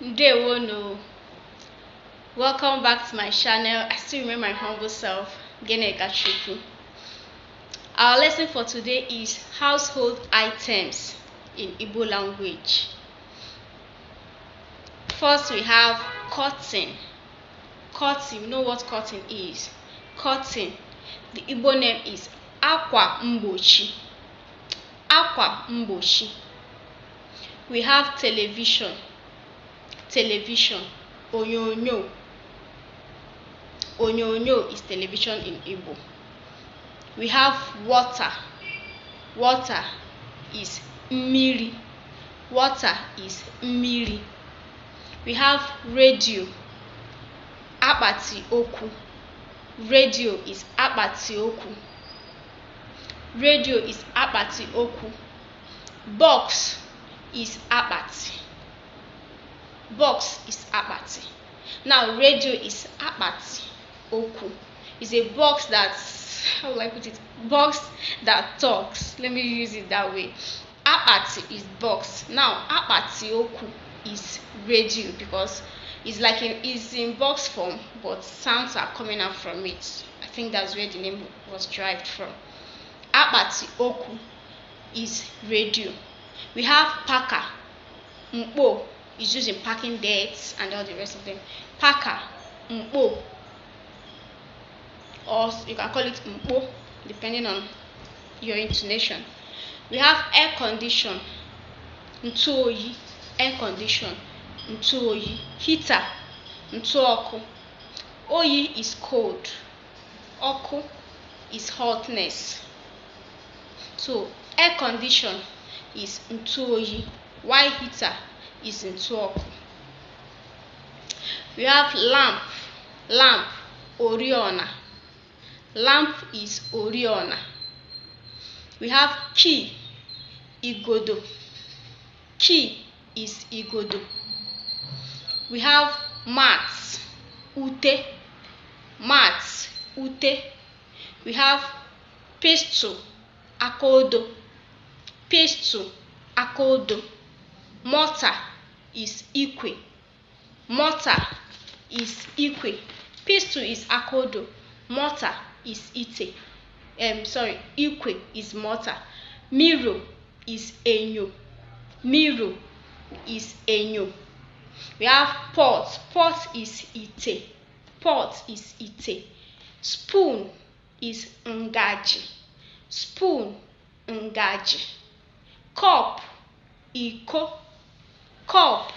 Ndewono. Welcome back to my channel. I still remember my humble self, Geneka Chuku. Our lesson for today is household items in Igbo language. First, we have curtain. Curtain, you know what curtain is? Curtain. The Igbo name is Akwa Mbochi. Akwa Mbochi. We have television. Television. Onyonyo. Onyonyo is television in Igbo. We have water. Water is mmiri. Water is mmiri. We have radio. Akpati oku. Radio is akpati oku. Radio is akpati oku. Box is akpati. Box is akpati. Now radio is akpati oku. It's a box that, how will I put it? Box that talks. Let me use it that way. Akpati is box. Now akpati oku is radio because it's in box form, but sounds are coming out from it. I think that's where the name was derived from. Akpati oku is radio. We have packer. Mpo is used in packing dates and all the rest of them. Packer, mpo, or you can call it mpo depending on your intonation. We have air condition. Ntuoyi, air condition. Ntuoyi, heater. Ntuoku. Oyi is cold. Oku is hotness. So air condition is ntuoyi, while heater is ntuoku. We have lamp. Lamp, oriona. Lamp is oriona. We have key, igodo. Key is igodo. We have mats, ute. Mats, ute. We have pistol, akodo. Pistol, akodo. Mortar is ikwe. Mortar is ikwe. Pistol is akodo. Mortar is ite. Ikwe is mortar. Mirror is enyo. Mirror is enyo. We have pot. Pot is ite. Pot is ite. Spoon is ngaji. Spoon, ngaji. Cup, iko. Cup